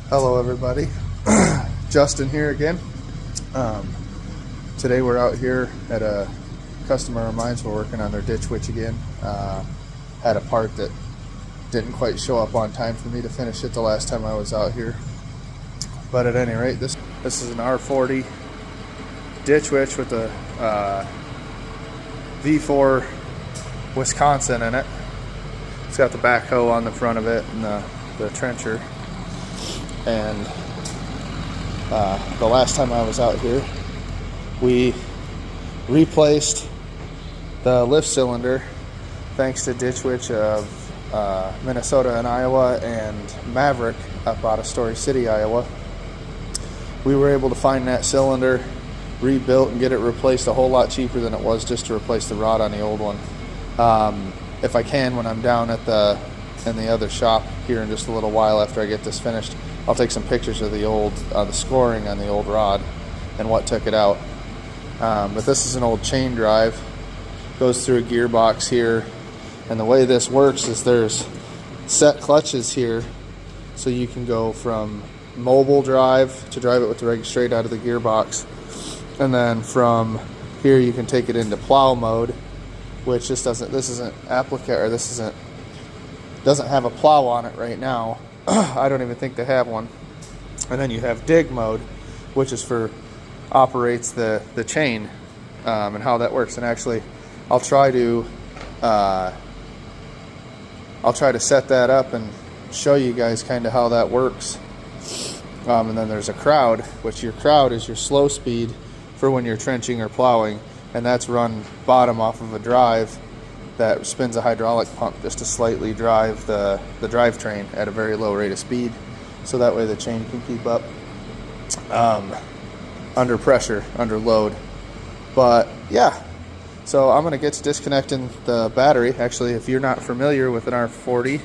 Hello everybody, Justin here again. Today we're out here at a customer of mine's. We're working on their ditch witch again. Had a part that didn't quite show up on time for me to finish it the last time I was out here. But at any rate, this is an R40 ditch witch with a V4 Wisconsin in it. It's got the backhoe on the front of it and the trencher. And the last time I was out here, we replaced the lift cylinder thanks to Ditch Witch of Minnesota and Iowa and Maverick up out of Story City, Iowa. We were able to find that cylinder rebuilt and get it replaced a whole lot cheaper than it was just to replace the rod on the old one. If I can, when I'm down at in the other shop here in just a little while after I get this finished, I'll take some pictures of the scoring on the old rod and what took it out. But this is an old chain drive, goes through a gearbox here, and the way this works is there's set clutches here, so you can go from mobile drive to drive it with the rig straight out of the gearbox, and then from here you can take it into plow mode, which doesn't have a plow on it right now. I don't even think they have one. And then you have dig mode, which is operates the chain, and how that works. And actually, I'll try to set that up and show you guys kind of how that works. And then there's a crowd, which your crowd is your slow speed for when you're trenching or plowing, and that's run bottom off of a drive that spins a hydraulic pump just to slightly drive the drivetrain at a very low rate of speed, so that way the chain can keep up under pressure, under load. But yeah, so I'm going to get to disconnecting the battery. Actually, if you're not familiar with an R40,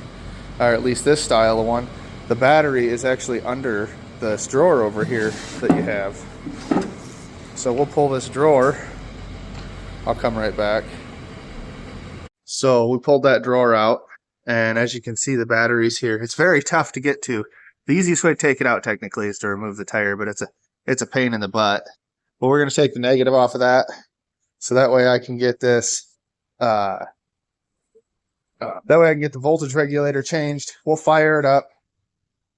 or at least this style of one, the battery is actually under this drawer over here that you have. So we'll pull this drawer. I'll come right back. So we pulled that drawer out, and as you can see, the battery's here. It's very tough to get to. The easiest way to take it out technically is to remove the tire, but it's a pain in the butt. But we're going to take the negative off of that, so that way I can get this. That way I can get the voltage regulator changed. We'll fire it up,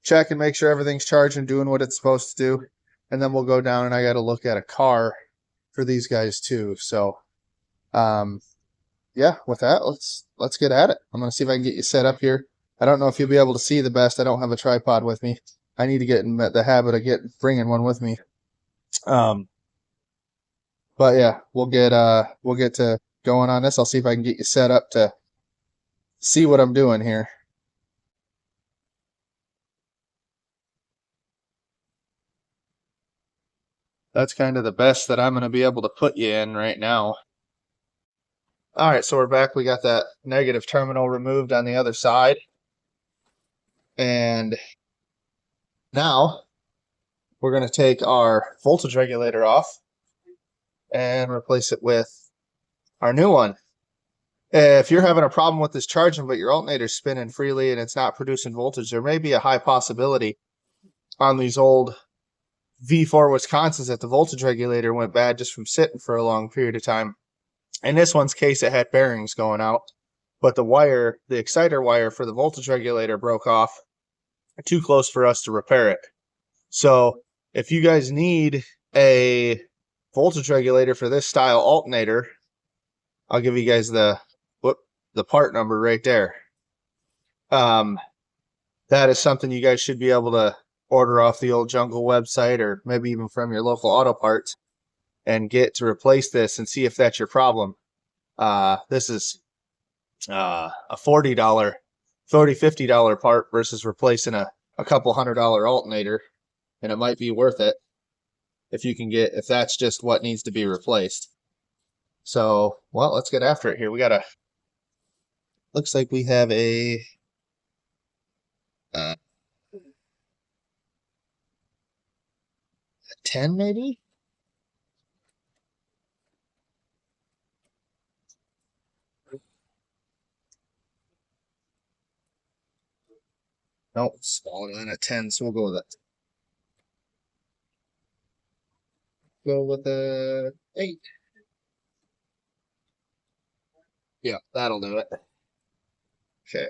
check and make sure everything's charging, doing what it's supposed to do, and then we'll go down and I got to look at a car for these guys too. So, yeah, with that, let's get at it. I'm going to see if I can get you set up here. I don't know if you'll be able to see the best. I don't have a tripod with me. I need to get in the habit of bringing one with me. But yeah, we'll get to going on this. I'll see if I can get you set up to see what I'm doing here. That's kind of the best that I'm going to be able to put you in right now. All right, so we're back. We got that negative terminal removed on the other side. And now we're going to take our voltage regulator off and replace it with our new one. If you're having a problem with this charging, but your alternator's spinning freely and it's not producing voltage, there may be a high possibility on these old V4 Wisconsins that the voltage regulator went bad just from sitting for a long period of time. In this one's case, it had bearings going out, but the exciter wire for the voltage regulator broke off too close for us to repair it. So if you guys need a voltage regulator for this style alternator, I'll give you guys the part number right there. That is something you guys should be able to order off the old Jungle website, or maybe even from your local auto parts, and get to replace this and see if that's your problem. This is a $50 part versus replacing a couple $100 alternator, and it might be worth it if that's just what needs to be replaced. So, well, let's get after it here. Looks like we have a 10 maybe? Nope, smaller than a 10, so we'll go with it. Go with a 8. Yeah, that'll do it. Okay.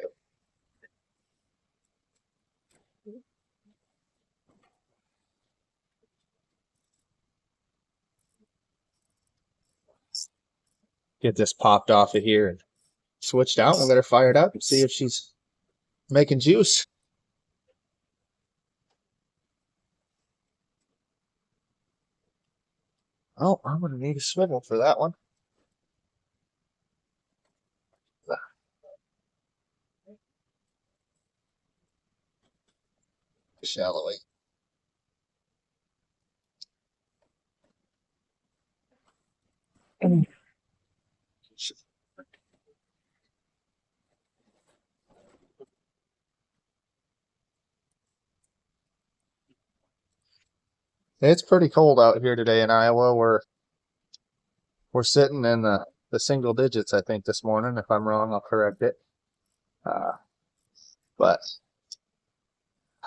Get this popped off of here and switched out. We'll get her fired up and see if she's making juice. Oh, I'm gonna need a swivel for that one. Shallowly. It's pretty cold out here today in Iowa. We're sitting in the single digits, I think, this morning. If I'm wrong, I'll correct it. But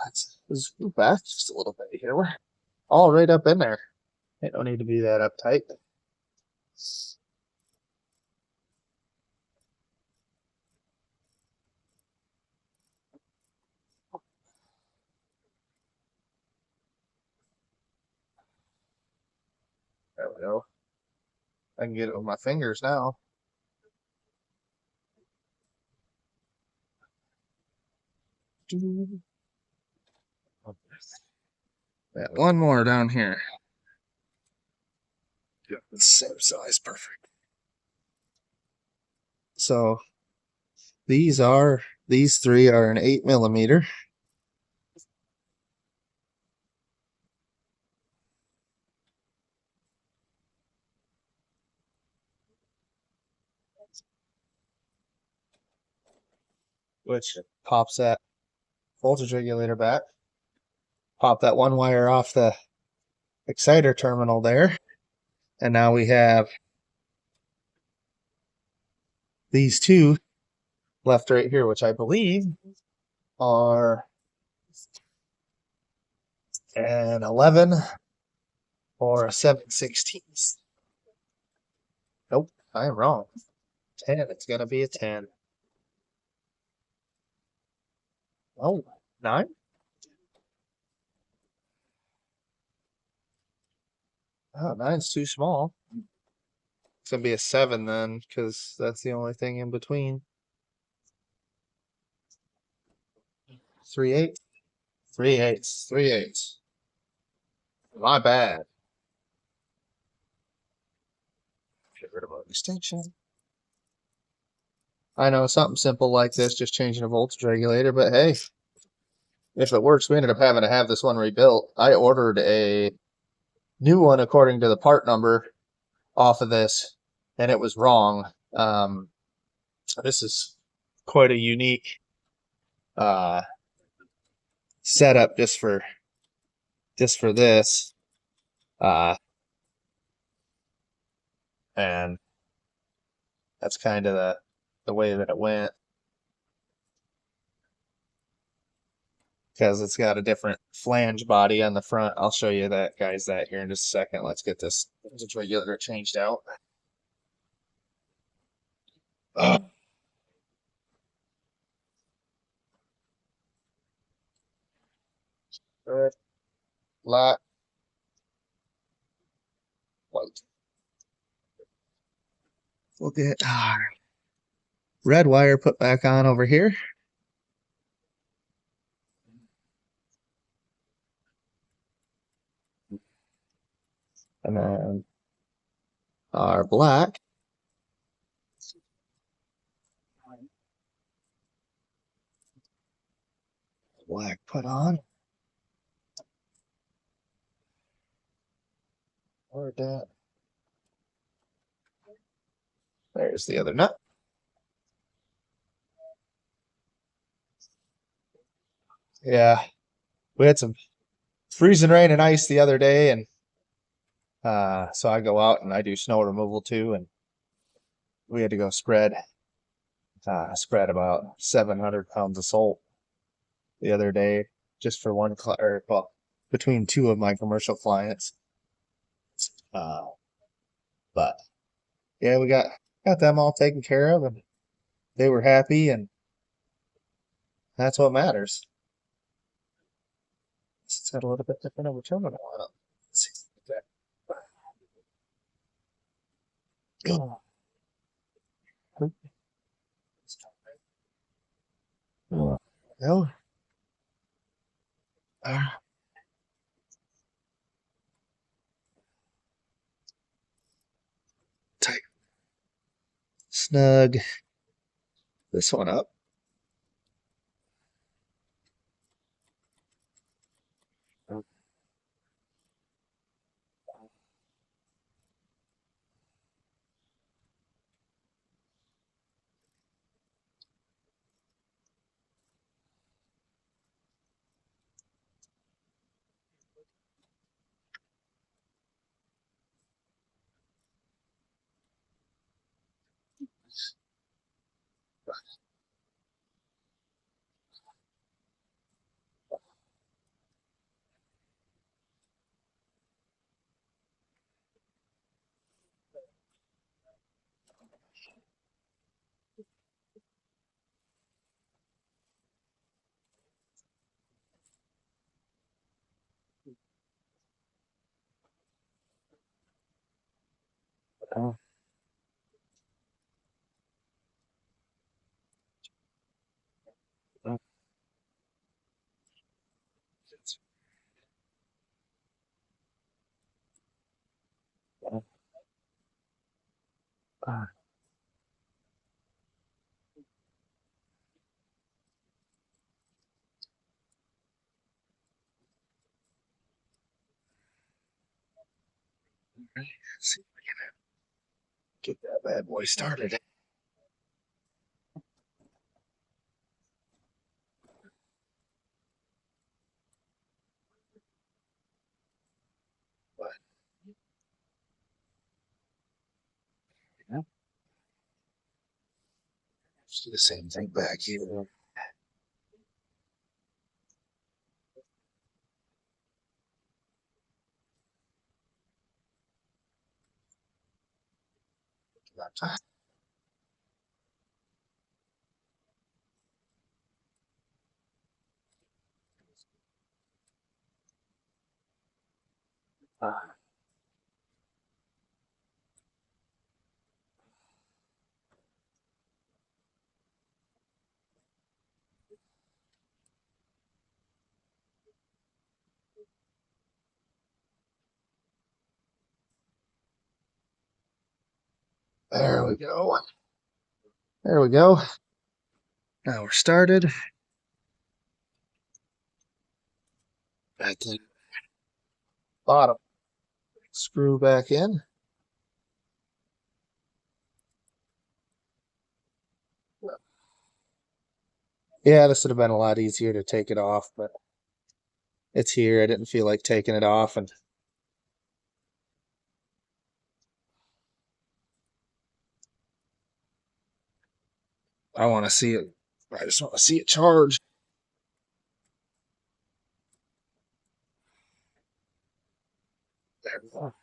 let's move back just a little bit here. We're all right up in there. It don't need to be that uptight. There we go. I can get it with my fingers now. Got one more down here. Yeah, same size, perfect. So these three are an 8mm. Which pops that voltage regulator back. Pop that one wire off the exciter terminal there. And now we have these two left right here, which I believe are an 11 or a 7/16. Nope, I am wrong. 10, it's gonna be a 10. Oh, 9? Oh, 9's too small. It's gonna be a 7 then, because that's the only thing in between. 3/8. 3/8. 3/8. My bad. Get rid of an extension. I know something simple like this, just changing a voltage regulator, but hey, if it works, we ended up having to have this one rebuilt. I ordered a new one according to the part number off of this, and it was wrong. This is quite a unique setup just for this. And that's kind of the way that it went. Because it's got a different flange body on the front. I'll show you that, guys, that here in just a second. Let's get this voltage regulator changed out. Red, black, white. We'll get our red wire put back on over here. And then our black put on. Where'd that? There's the other nut. Yeah, we had some freezing rain and ice the other day, and so I go out and I do snow removal too, and we had to go spread about 700 pounds of salt the other day just for one or well, between two of my commercial clients. Uh, but yeah, we got them all taken care of, and they were happy, and that's what matters. It's got a little bit different of a terminal on it. Let's see. Oh, no. Ah, tight. Snug this one up. Oh, oh, oh, ah. Let's see if we can get that bad boy started. But yeah, let's do the same thing back here. Ah, there we go. There we go. Now we're started. At the bottom. Screw back in. Yeah, this would have been a lot easier to take it off, but it's here. I didn't feel like taking it off, and I want to see it. I just want to see it charge. There we go.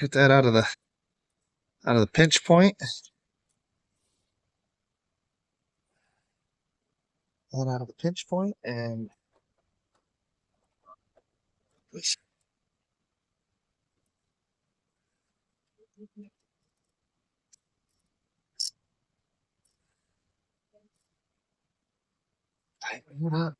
Get that out of the pinch point. That out of the pinch point, and tighten it up.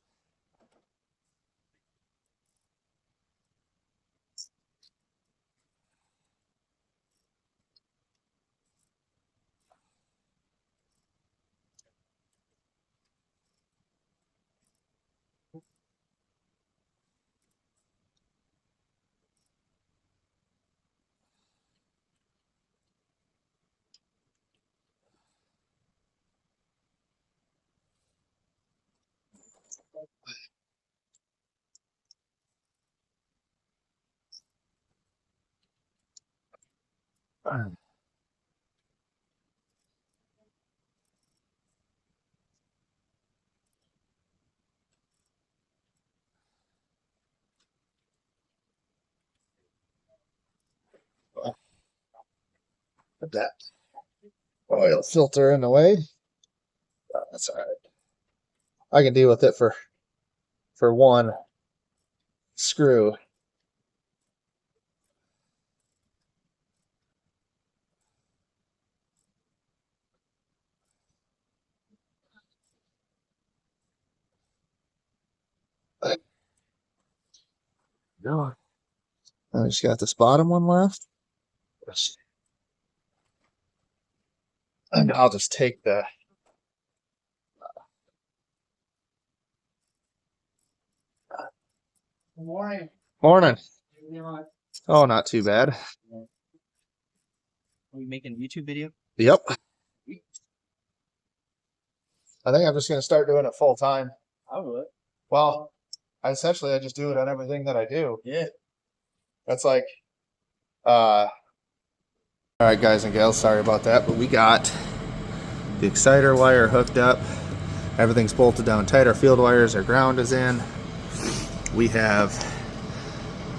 Put that oil filter in the way. Oh, that's all right. I can deal with it for one screw. No. I just got this bottom one left. And I'll just take the morning. Morning. Oh, not too bad. Are we making a YouTube video? Yep. I think I'm just going to start doing it full time. I would. Well, I just do it on everything that I do. Yeah. That's like, all right, guys and gals, sorry about that, but we got the exciter wire hooked up. Everything's bolted down tight. Our field wires, our ground is in. We have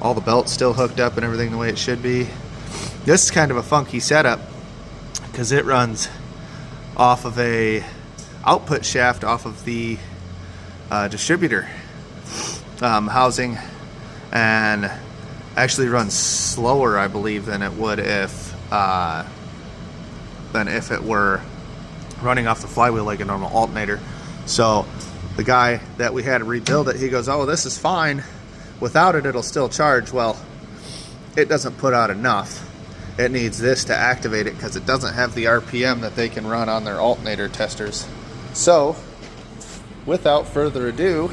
all the belts still hooked up and everything the way it should be. This is kind of a funky setup because it runs off of a output shaft off of the distributor housing, and actually runs slower, I believe, than it would if it were running off the flywheel like a normal alternator. So the guy that we had to rebuild it, he goes, oh, this is fine. Without it, it'll still charge. Well, it doesn't put out enough. It needs this to activate it because it doesn't have the RPM that they can run on their alternator testers. So, without further ado,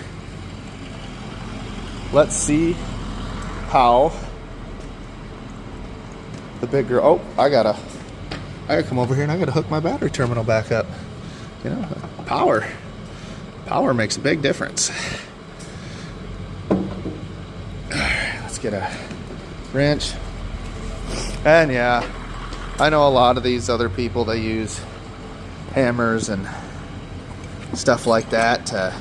let's see how the big girl. Oh, I gotta come over here and I gotta hook my battery terminal back up. You know, power makes a big difference. Let's get a wrench. And yeah, I know a lot of these other people, they use hammers and stuff like that to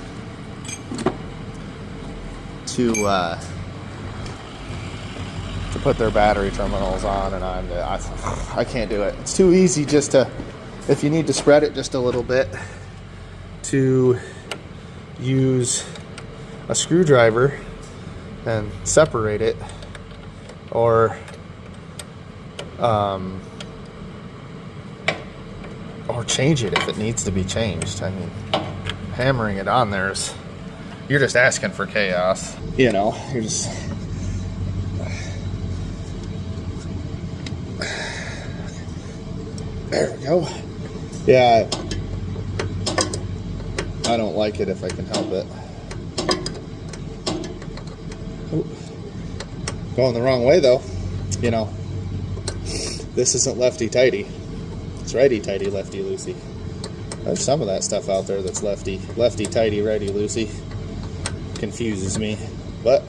put their battery terminals on, and I can't do it. It's too easy just to, if you need to spread it just a little bit, to use a screwdriver and separate it, or change it if it needs to be changed. I mean, hammering it on there is, you're just asking for chaos. You know, you're just, there we go. Yeah, I don't like it if I can help it. Ooh. Going the wrong way though. You know, this isn't lefty-tighty. It's righty-tighty, lefty-loosey. There's some of that stuff out there that's lefty-tighty, righty-loosey. Confuses me. But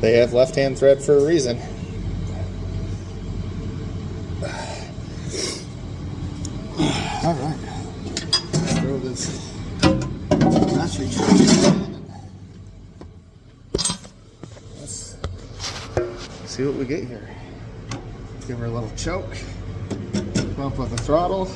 they have left-hand thread for a reason. Alright. Let's throw this battery charger in. Let's see what we get here. Give her a little choke. Bump with the throttle.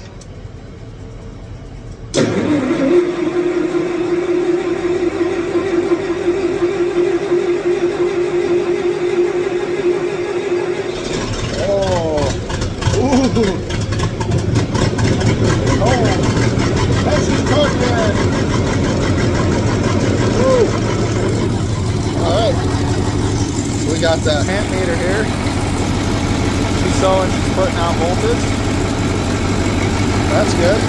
Oh, ooh. Oh, that's just cooking. Woo. All right, so we got the amp meter here. She's showing she's putting out voltage. That's good.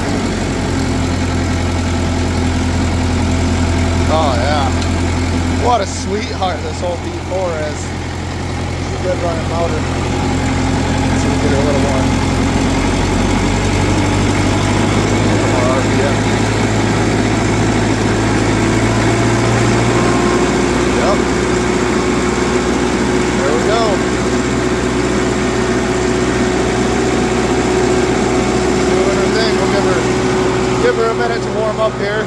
Oh yeah. What a sweetheart this old D4 is. It's a good running motor. So we get her a little more RPM. Yep. There we go. Give her a minute to warm up here.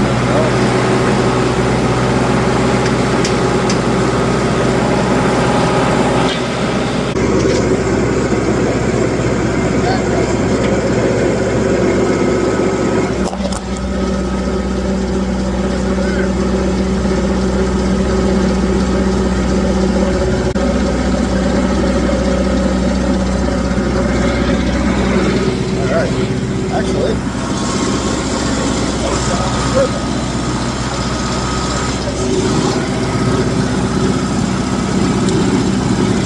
There we go. actually.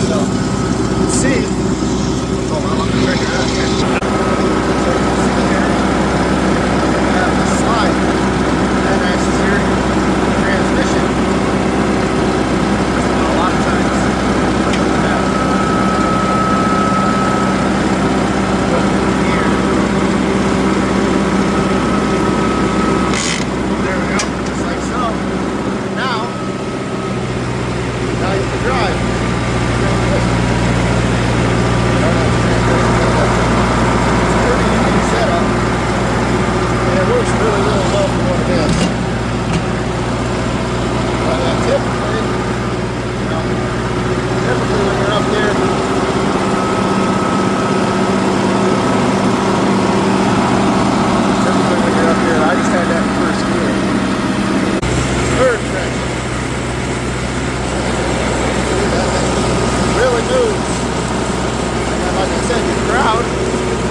So, see. Hold on, let me check it out here. So you can see here, I have the slide. And that's here, transmission. A lot of times. There we go, just like so. Now you can drive. It's a pretty unique setup, and it works really, really well for what it is. But typically when you're up there, I just had that first gear. Third traction. Really moves. And then, like I said, the crowd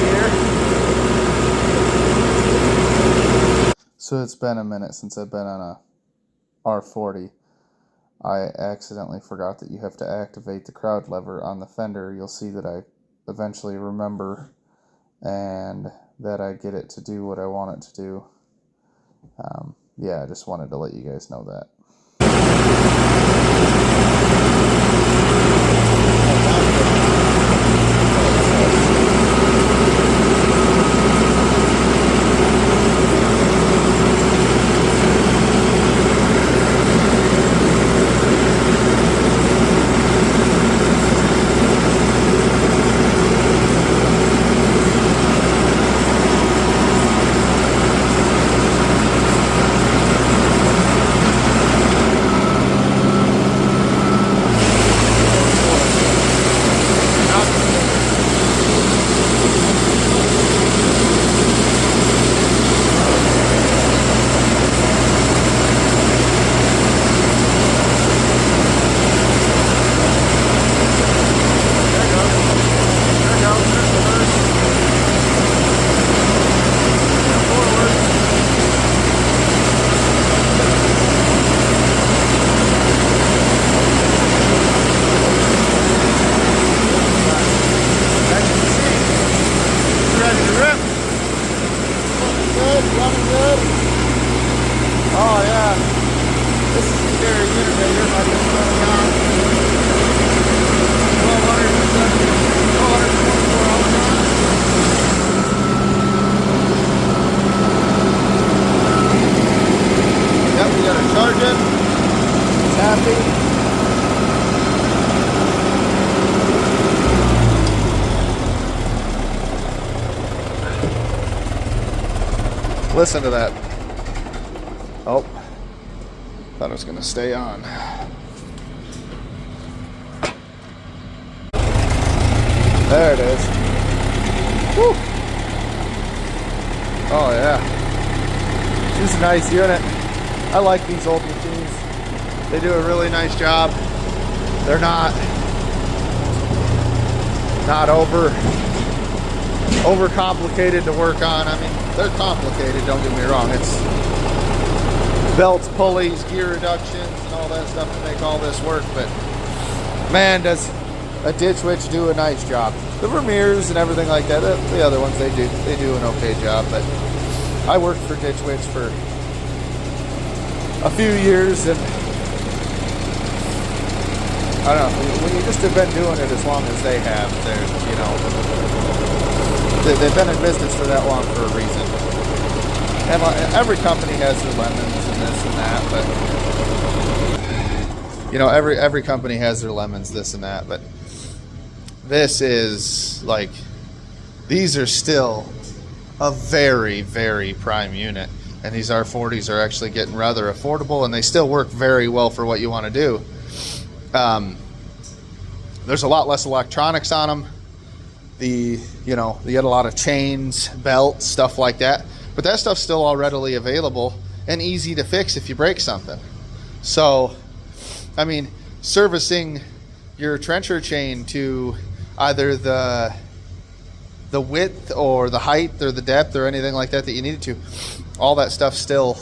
here. So it's been a minute since I've been on a R40. I accidentally forgot that you have to activate the crowd lever on the fender. You'll see that I eventually remember and that I get it to do what I want it to do. Yeah, I just wanted to let you guys know that. Oh yeah, this is a scary unit right here, my just going on. 1224 Yep, we got to charge it. It's happy. Listen to that. Oh, thought it was going to stay on. There it is. Woo. Oh yeah. This is a nice unit. I like these old machines. They do a really nice job. They're not overcomplicated to work on. I mean, they're complicated, don't get me wrong. It's belts, pulleys, gear reductions, and all that stuff to make all this work, but man, does a Ditch Witch do a nice job. The Vermeers and everything like that, the other ones, they do an okay job, but I worked for Ditch Witch for a few years, and I don't know, when you just have been doing it as long as they have, they've been in business for that long for a reason. And every company has their lemons and this and that, but every company has their lemons, this and that, but this is like, these are still a very, very prime unit, and these R40s are actually getting rather affordable, and they still work very well for what you want to do. There's a lot less electronics on them. You get a lot of chains, belts, stuff like that. But that stuff's still all readily available and easy to fix if you break something. So, I mean, servicing your trencher chain to either the the width or the height or the depth or anything like that that you needed to. All that stuff still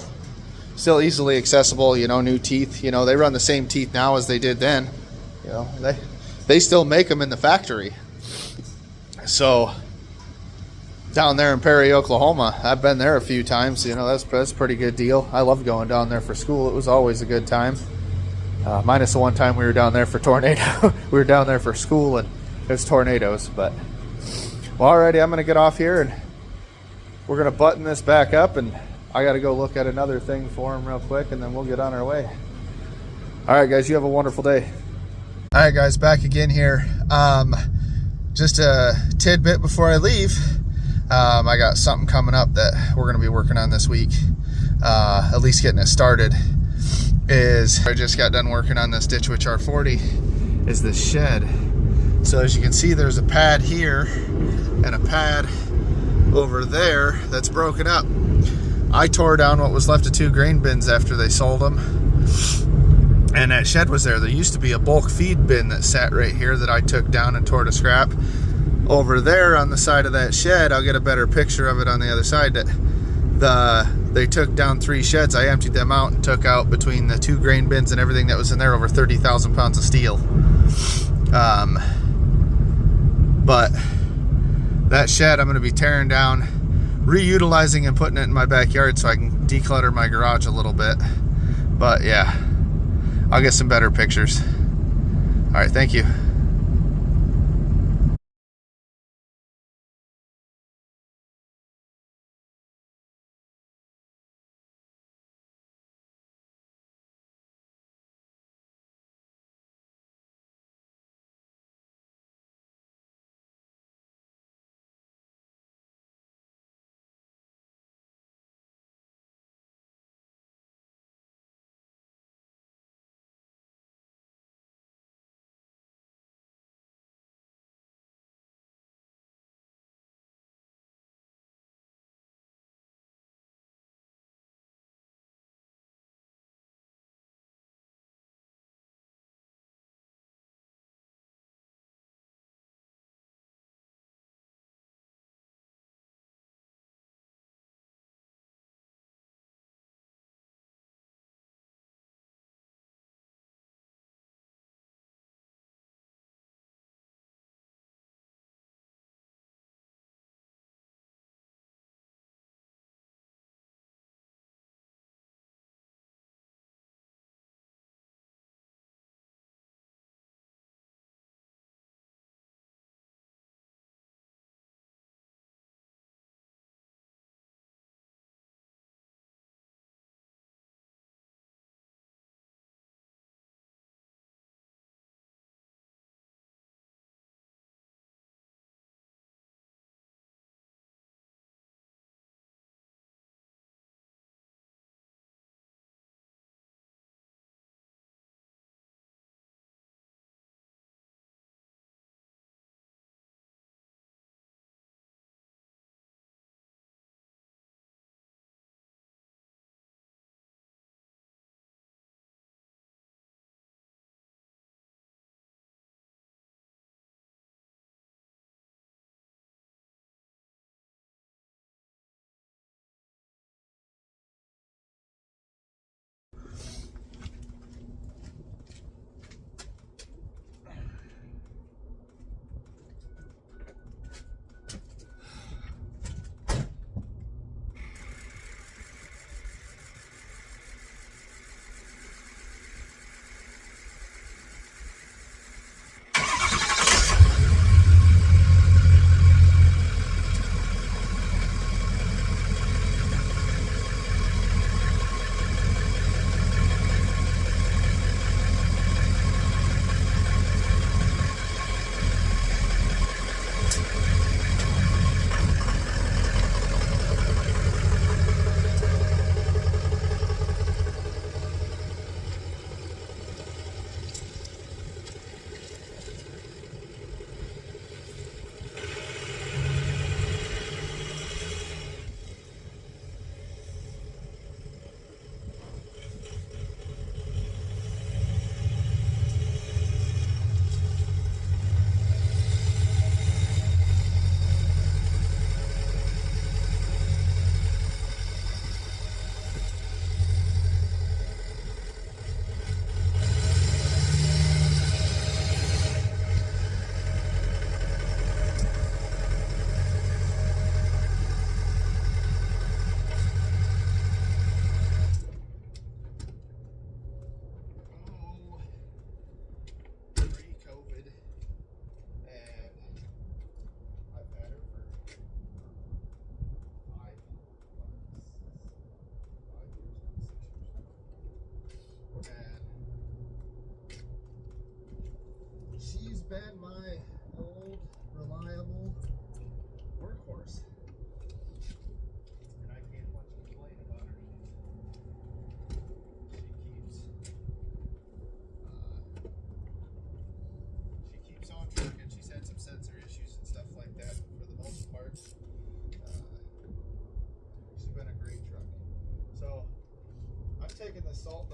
easily accessible. You know, new teeth. You know, they run the same teeth now as they did then. You know, they still make them in the factory. So down there in Perry, Oklahoma, I've been there a few times. You know, that's a pretty good deal. I loved going down there for school. It was always a good time. Minus the one time we were down there for tornado. We were down there for school and it was tornadoes. But well, alrighty, I'm gonna get off here and we're gonna button this back up, and I gotta go look at another thing for him real quick, and then we'll get on our way. All right, guys, you have a wonderful day. All right, guys, back again here. Just a tidbit before I leave. I got something coming up that we're gonna be working on this week. At least getting it started. I just got done working on this Ditch Witch R40. Is this shed? So as you can see, there's a pad here and a pad over there that's broken up. I tore down what was left of 2 grain bins after they sold them, and that shed was there. There used to be a bulk feed bin that sat right here that I took down and tore to scrap. Over there on the side of that shed, I'll get a better picture of it on the other side, that they took down 3 sheds. I emptied them out and took out, between the 2 grain bins and everything that was in there, over 30,000 pounds of steel. But that shed I'm going to be tearing down, reutilizing and putting it in my backyard so I can declutter my garage a little bit. But yeah, I'll get some better pictures. All right, thank you.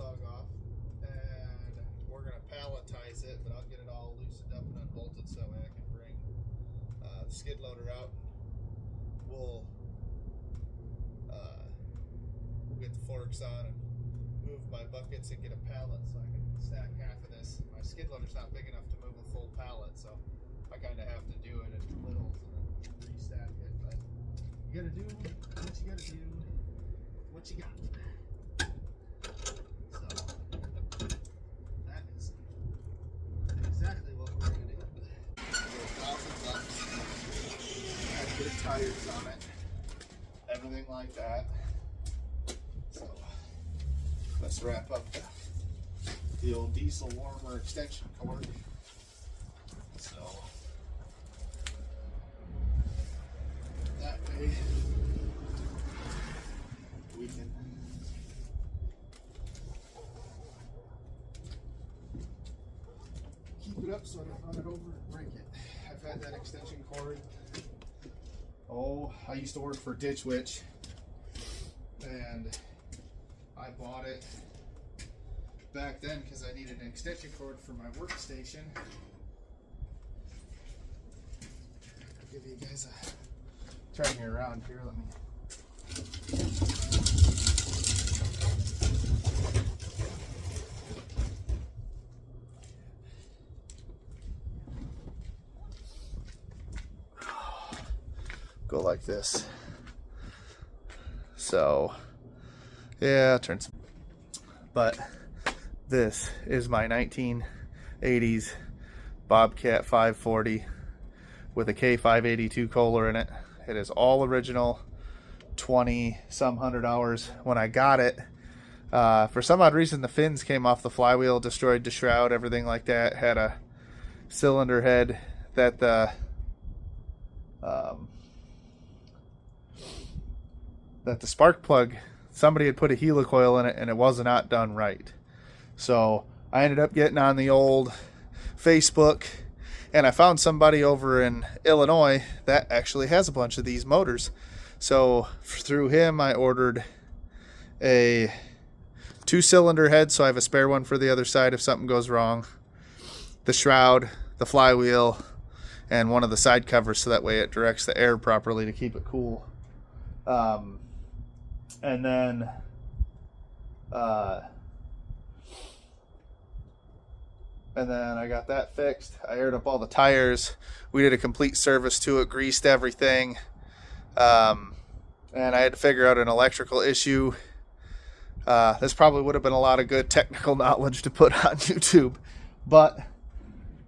dog off, and we're gonna palletize it, but I'll get it all loosened up and unbolted so that way I can bring the skid loader out. We'll get the forks on and move my buckets and get a pallet so I can stack half of this. My skid loader's not big enough to move a full pallet, so I kind of have to do it in littles and then restack it. But you gotta do what you gotta do, what you got. So that is exactly what we're gonna do. $1,000. Good tires on it, everything like that. So let's wrap up the old diesel warmer extension cord. So that way we can keep it up so I don't run it over and break it. I've had that extension cord. Oh, I used to work for Ditch Witch, and I bought it back then because I needed an extension cord for my workstation. I'll give you guys a turn me around here. Let me. Go like this. So yeah, turn some. But this is my 1980s Bobcat 540 with a K582 Kohler in it. It is all original, 20 some hundred hours. When I got it, for some odd reason the fins came off the flywheel, destroyed the shroud, everything like that. Had a cylinder head that the spark plug, somebody had put a helicoil in it and it was not done right. So I ended up getting on the old Facebook and I found somebody over in Illinois that actually has a bunch of these motors. So through him I ordered a 2-cylinder head, so I have a spare one for the other side if something goes wrong, the shroud, the flywheel, and one of the side covers so that way it directs the air properly to keep it cool. And then I got that fixed. I aired up all the tires. We did a complete service to it, greased everything. And I had to figure out an electrical issue. This probably would have been a lot of good technical knowledge to put on YouTube, but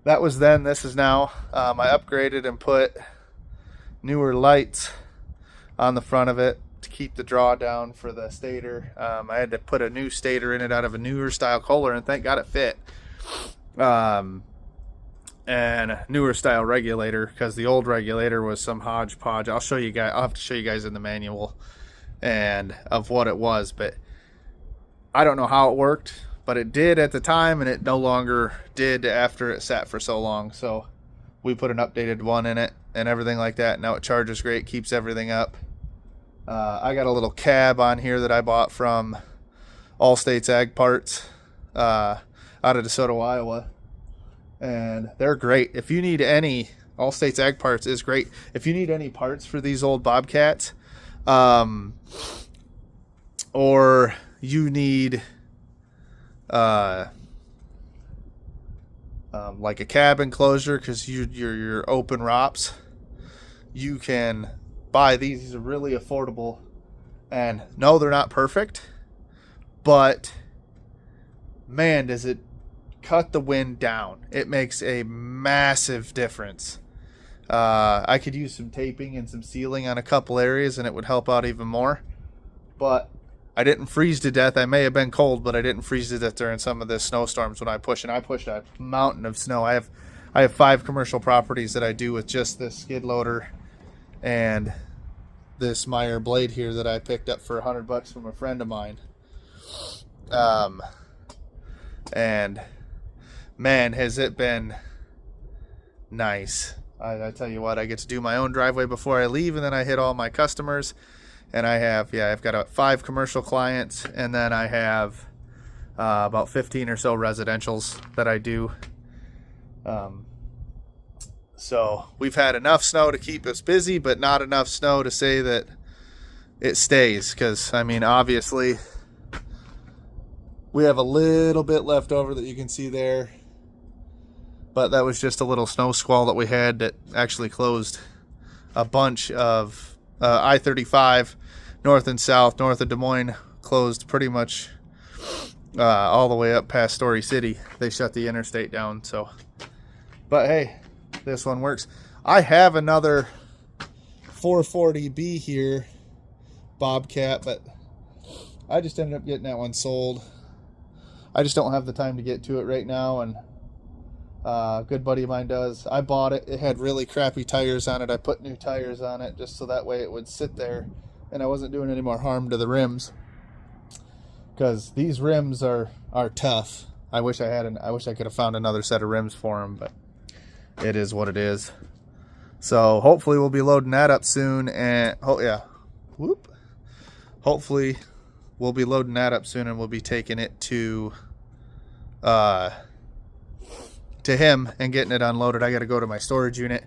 that was then. This is now. I upgraded and put newer lights on the front of it to keep the draw down for the stator. I had to put a new stator in it out of a newer style Kohler, and thank God it fit. And a newer style regulator, because the old regulator was some hodgepodge. I'll show you guys. I'll have to show you guys in the manual and of what it was, but I don't know how it worked, but it did at the time, and it no longer did after it sat for so long. So we put an updated one in it and everything like that. Now it charges great, keeps everything up. I got a little cab on here that I bought from Allstate's Ag Parts out of DeSoto, Iowa, and they're great. If you need any, Allstate's Ag Parts is great. If you need any parts for these old Bobcats, or you need like a cab enclosure because you're open ROPS, you can buy these. These are really affordable, and no, they're not perfect, but man, does it cut the wind down. It makes a massive difference. I could use some taping and some sealing on a couple areas and it would help out even more, but I didn't freeze to death. I may have been cold, but I didn't freeze to death during some of the snowstorms when I pushed, and I pushed a mountain of snow. I have 5 commercial properties that I do with just this skid loader and this Meyer blade here that I picked up for $100 from a friend of mine. And man, has it been nice. I tell you what, I get to do my own driveway before I leave, and then I hit all my customers. And I've got 5 commercial clients, and then I have about 15 or so residentials that I do. So we've had enough snow to keep us busy, but not enough snow to say that it stays. Because, I mean, obviously, we have a little bit left over that you can see there. But that was just a little snow squall that we had that actually closed a bunch of I-35 north and south, north of Des Moines, closed pretty much all the way up past Story City. They shut the interstate down. So, but hey, this one works. I have another 440B here, Bobcat, but I just ended up getting that one sold. I just don't have the time to get to it right now, and a good buddy of mine does. I bought it. It had really crappy tires on it. I put new tires on it just so that way it would sit there and I wasn't doing any more harm to the rims, because these rims are tough. I wish I could have found another set of rims for them, but it is what it is. So hopefully we'll be loading that up soon, and hopefully we'll be loading that up soon, and we'll be taking it to him and getting it unloaded. I got to go to my storage unit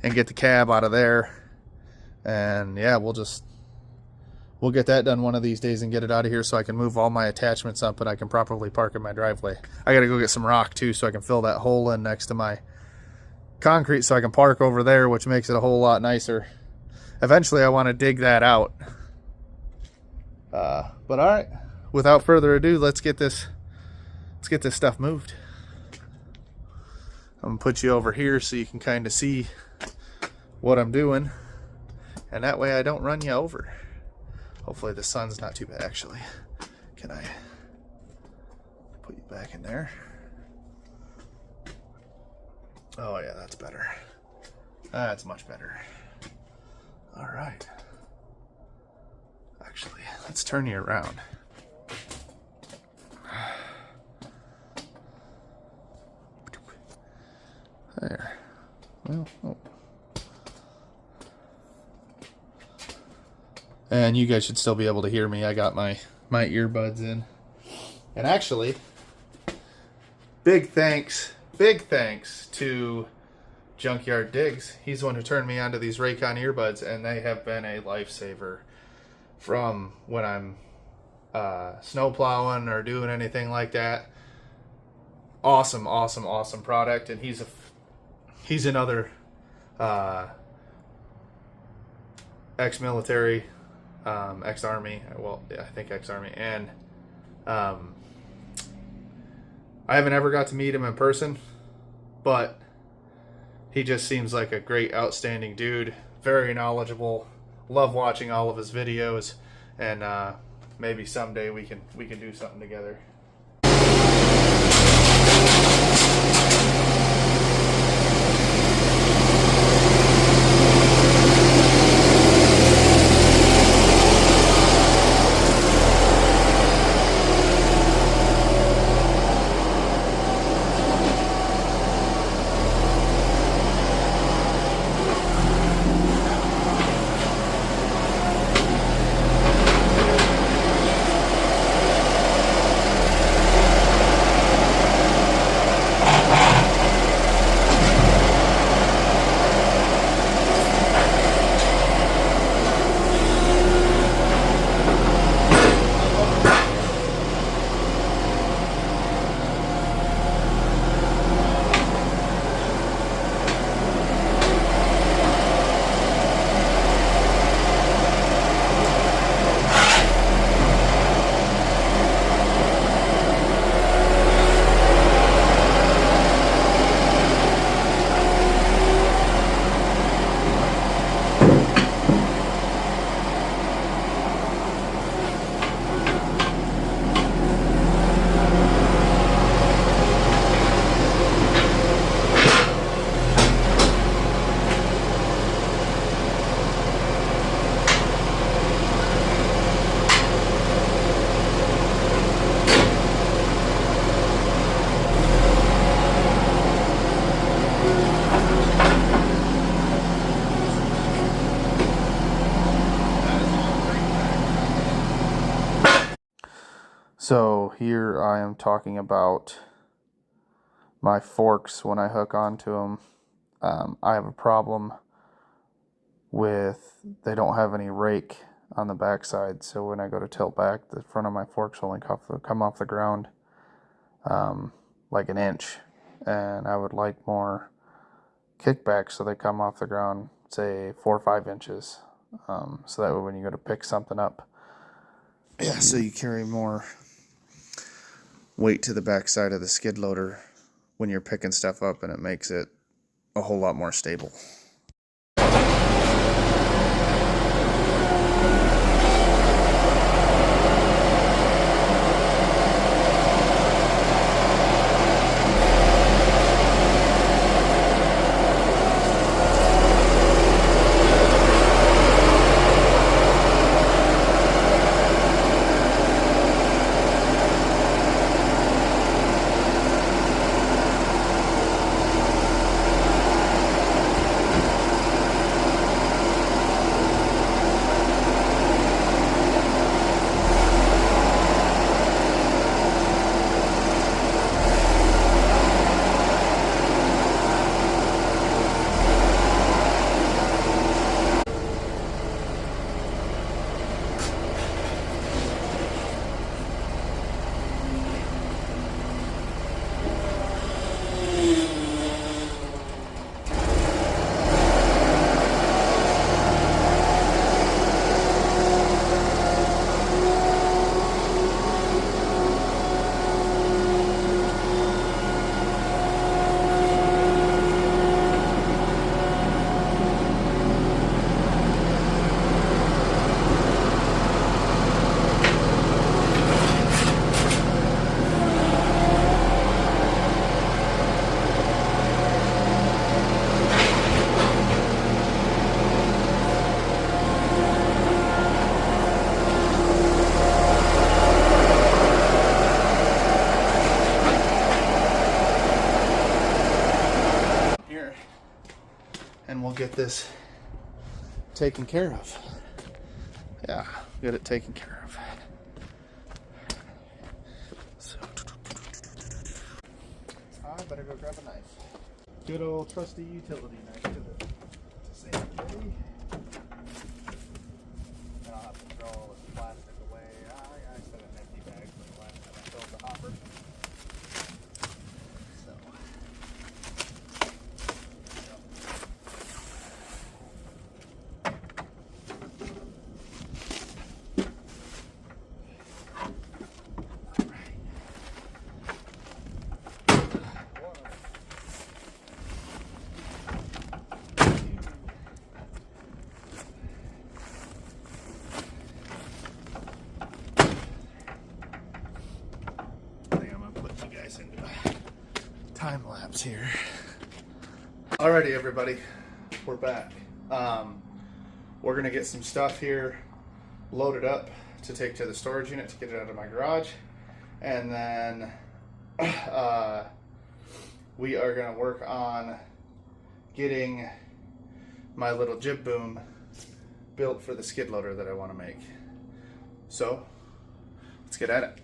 and get the cab out of there, and yeah, we'll get that done one of these days and get it out of here so I can move all my attachments up and I can properly park in my driveway. I got to go get some rock too so I can fill that hole in next to my concrete so I can park over there, which makes it a whole lot nicer. Eventually I want to dig that out. But all right, without further ado, let's get this stuff moved. I'm gonna put you over here so you can kind of see what I'm doing, and that way I don't run you over. Hopefully the sun's not too bad. Actually, can I put you back in there? Oh yeah, that's better. That's much better. All right. Actually, let's turn you around. There. Well, oh. And you guys should still be able to hear me. I got my earbuds in. And actually, big thanks to Junkyard Digs. He's the one who turned me onto these Raycon earbuds, and they have been a lifesaver from when I'm snow plowing or doing anything like that. Awesome product. And he's another ex-military, ex-army. Well, yeah, I think ex-army. And I haven't ever got to meet him in person, but he just seems like a great, outstanding dude. Very knowledgeable. Love watching all of his videos, and maybe someday we can do something together. So here I am talking about my forks when I hook onto them. I have a problem with they don't have any rake on the backside, so when I go to tilt back, the front of my forks only come off the ground like an inch, and I would like more kickback so they come off the ground, say 4 or 5 inches, so that way when you go to pick something up, so you carry more weight to the backside of the skid loader when you're picking stuff up, and it makes it a whole lot more stable. And we'll get this taken care of. Yeah, get it taken care of. So, I better go grab a knife. Good old trusty utility knife to save everybody. And I'll have to throw all this plastic away. I set an empty bag for the last time I filled the hopper. Time lapse here. Alrighty, everybody, we're back. We're gonna get some stuff here loaded up to take to the storage unit to get it out of my garage, and then we are gonna work on getting my little jib boom built for the skid loader that I want to make. So let's get at it.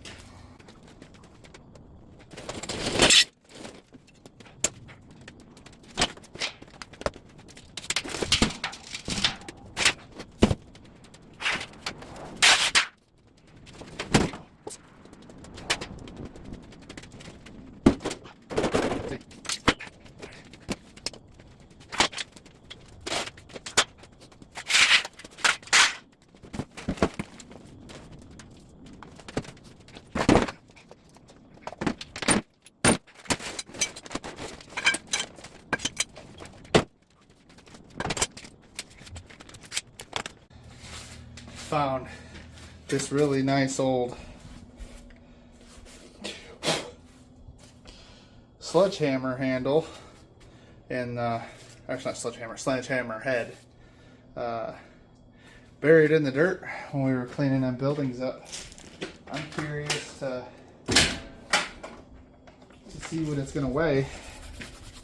Found this really nice old sledgehammer handle and actually not sledgehammer head buried in the dirt when we were cleaning them buildings up. I'm curious to see what it's gonna weigh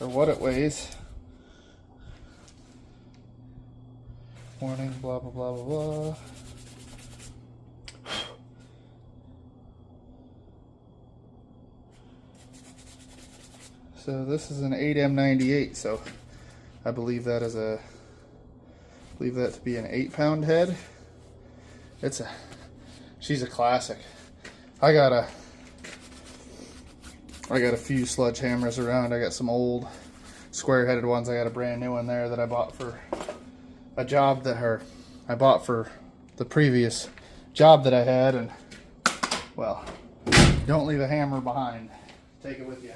or what it weighs. Warning, blah blah blah blah blah. So this is an 8M98, so I believe that is believe that to be an 8-pound head. She's a classic. I got a few sledgehammers around. I got some old square-headed ones. I got a brand new one there that I bought for a job I bought for the previous job that I had, and well, don't leave a hammer behind. Take it with you.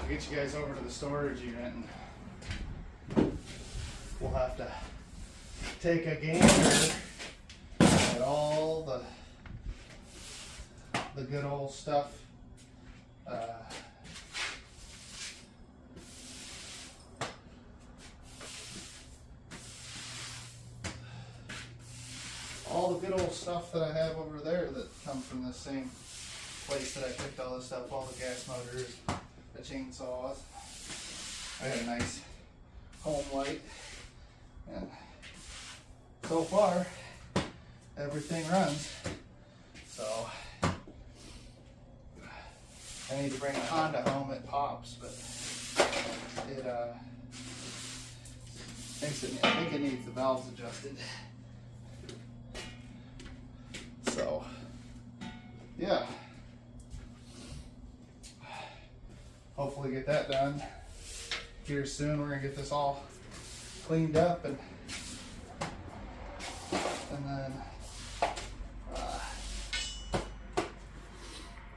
Get you guys over to the storage unit, and we'll have to take a gander at all the good old stuff. All the good old stuff that I have over there that come from the same place that I picked all this stuff, all the gas motors, the chainsaws. I got a nice home light, and so far everything runs. So I need to bring a Honda home. It pops, but it I think it needs the valves adjusted. So yeah, hopefully get that done here soon. We're gonna get this all cleaned up, and then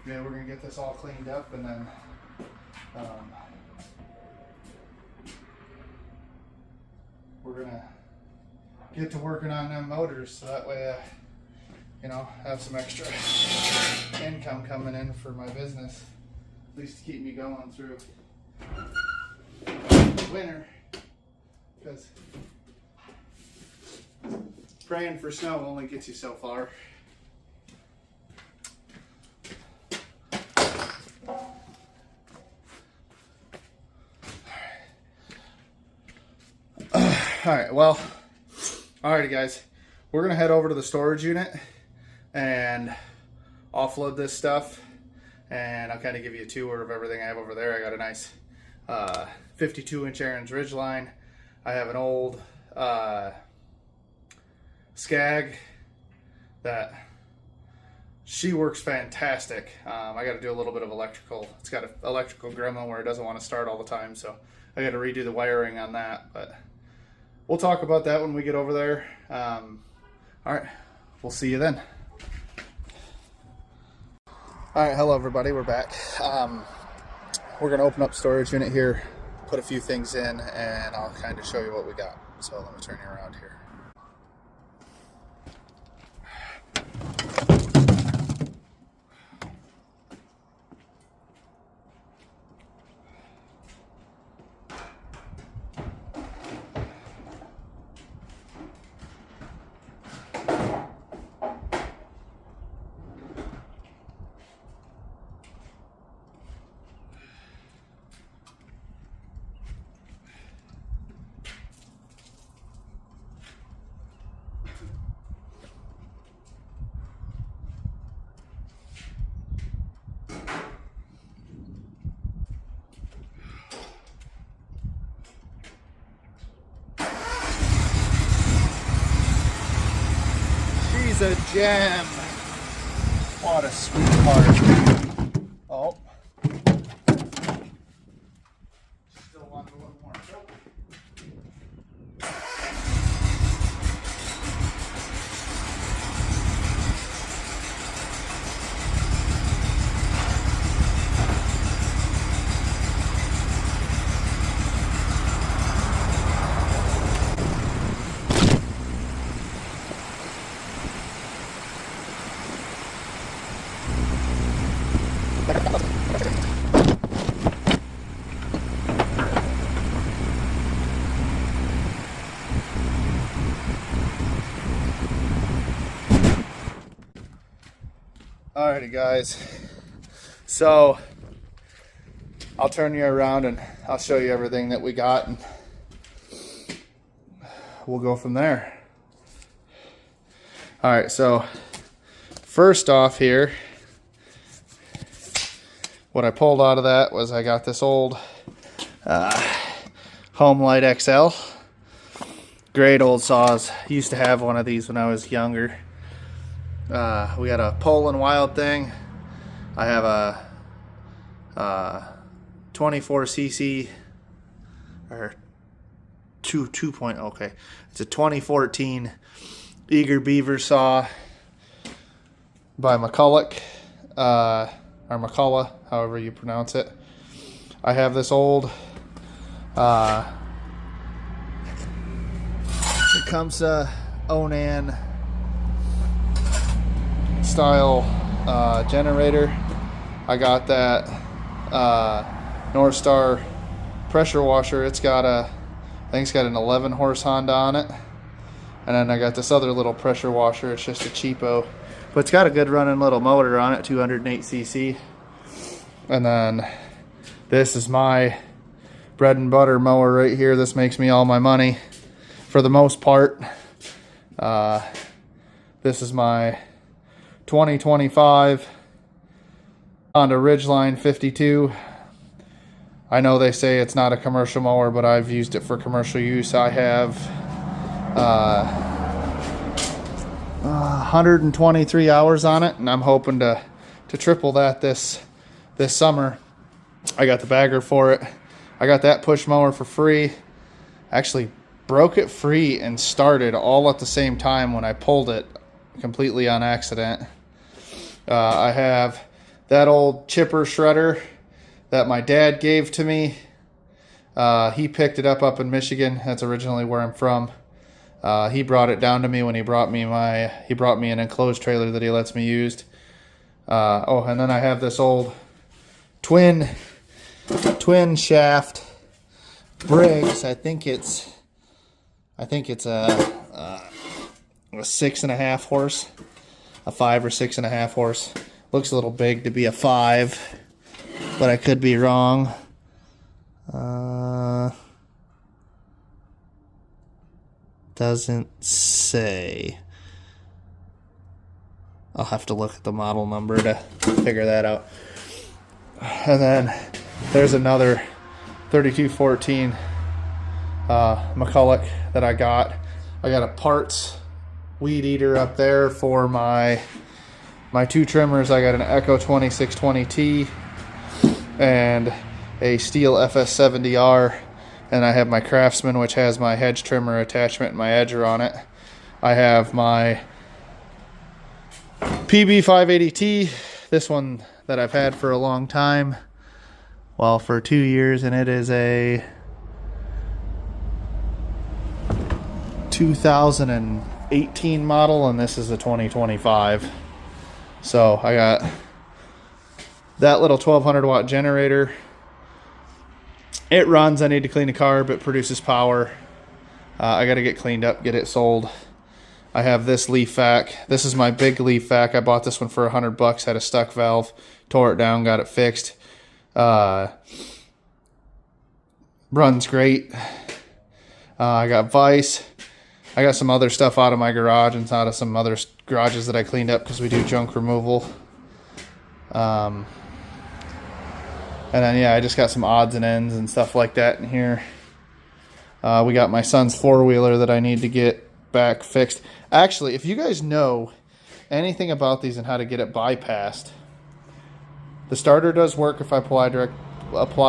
yeah, we're gonna get this all cleaned up, and then we're gonna get to working on them motors, so that way you know, have some extra income coming in for my business, at least to keep me going through winter, because praying for snow only gets you so far. Alright, well, alrighty guys, we're gonna head over to the storage unit and offload this stuff, and I'll kind of give you a tour of everything I have over there. I got a nice 52-inch Aaron's Ridgeline. I have an old Skag that she works fantastic. I got to do a little bit of electrical. It's got an electrical gremlin where it doesn't want to start all the time, so I got to redo the wiring on that, but we'll talk about that when we get over there. All right, we'll see you then. All right, hello everybody, we're back. We're gonna open up storage unit here, put a few things in, and I'll kind of show you what we got. So let me turn you around here. She's a gem. What a sweetheart. Oh. Still want a little more. Alrighty guys, so I'll turn you around and I'll show you everything that we got and we'll go from there. Alright, so first off here, what I pulled out of that was I got this old Homelight XL. Great old saws. Used to have one of these when I was younger. We got a Poland Wild thing. I have a 24cc or 2.0. Okay, it's a 2014 Eager Beaver saw by McCulloch, or McCulloch, however you pronounce it. I have this old Tecumseh Onan style generator. I got that North Star pressure washer. It's got I think it's got an 11 horse Honda on it. And then I got this other little pressure washer. It's just a cheapo, but it's got a good running little motor on it, 208cc. And then this is my bread and butter mower right here. This makes me all my money for the most part. This is my 2025 Honda Ridgeline 52. I know they say it's not a commercial mower, but I've used it for commercial use. I have 123 hours on it, and I'm hoping to triple that this summer. I got the bagger for it. I got that push mower for free. Actually broke it free and started all at the same time when I pulled it completely on accident. I have that old chipper shredder that my dad gave to me. He picked it up in Michigan. That's originally where I'm from. He brought it down to me when he brought me an enclosed trailer that he lets me use. Oh, and then I have this old twin shaft Briggs. I think it's a 6.5 horse, a 5 or 6.5 horse. Looks a little big to be a 5, but I could be wrong. Doesn't say. I'll have to look at the model number to figure that out. And then there's another 3214 McCulloch that I got. I got a parts weed eater up there for my two trimmers. I got an Echo 2620T and a Steel FS70R, and I have my Craftsman, which has my hedge trimmer attachment and my edger on it. I have my PB580T, this one that I've had for a long time, well, for 2 years, and it is a 2018 model, and this is a 2025. So I got that little 1200 watt generator. It runs. I need to clean the carb. It produces power. I got to get cleaned up, get it sold. I have this leaf vac. This is my big leaf vac. I bought this one for $100. Had a stuck valve, tore it down, got it fixed. Runs great. I got vise. I got some other stuff out of my garage and out of some other garages that I cleaned up because we do junk removal. And then, yeah, I just got some odds and ends and stuff like that in here. We got my son's four-wheeler that I need to get back fixed. Actually, if you guys know anything about these and how to get it bypassed. The starter does work if I apply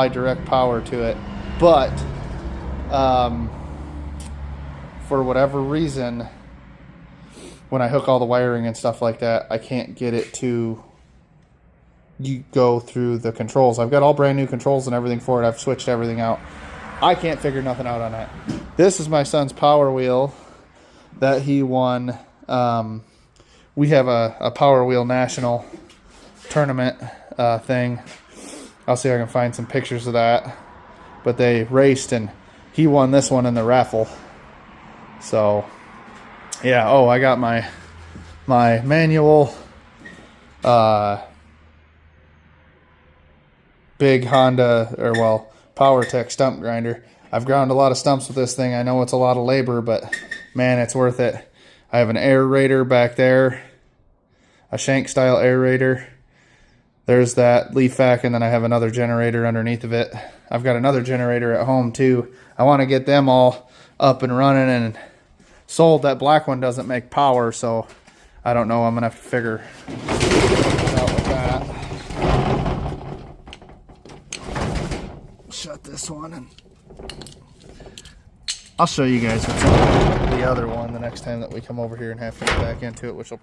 direct power to it, but for whatever reason, when I hook all the wiring and stuff like that, I can't get it to go through the controls. I've got all brand new controls and everything for it. I've switched everything out. I can't figure nothing out on that. This is my son's Power Wheel that he won. We have a Power Wheel National tournament thing. I'll see if I can find some pictures of that. But they raced and he won this one in the raffle. So, yeah. Oh, I got my manual big Honda, or well, PowerTech stump grinder. I've ground a lot of stumps with this thing. I know it's a lot of labor, but man, it's worth it. I have an aerator back there, a shank style aerator. There's that leaf vac, and then I have another generator underneath of it. I've got another generator at home too. I want to get them all up and running and sold. That black one doesn't make power, so I don't know. I'm gonna have to figure it out with that. Shut this one and I'll show you guys what's on the other one the next time that we come over here and have to get back into it, which will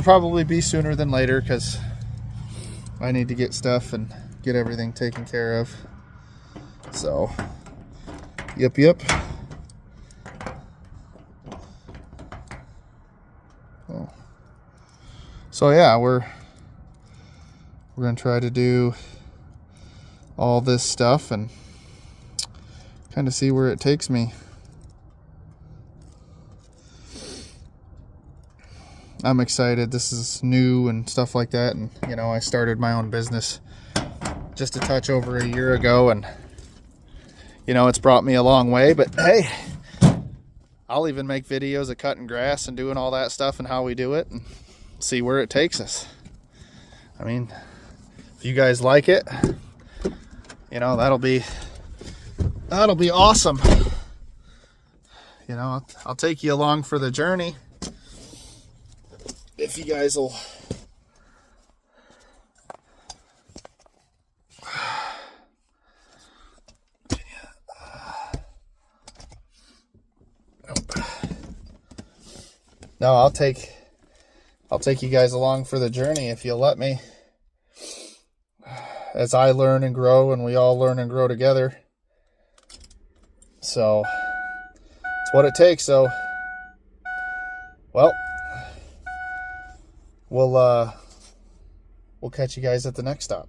probably be sooner than later because I need to get stuff and get everything taken care of. So, yep. Oh. So yeah, we're gonna try to do all this stuff and kind of see where it takes me. I'm excited. This is new and stuff like that, and you know, I started my own business just a touch over a year ago, and you know, it's brought me a long way. But hey, I'll even make videos of cutting grass and doing all that stuff and how we do it and see where it takes us. I mean, if you guys like it, you know, that'll be awesome. You know, I'll take you along for the journey if you guys will. No, I'll take you guys along for the journey if you'll let me. As I learn and grow, and we all learn and grow together. So, it's what it takes. So, well, we'll catch you guys at the next stop.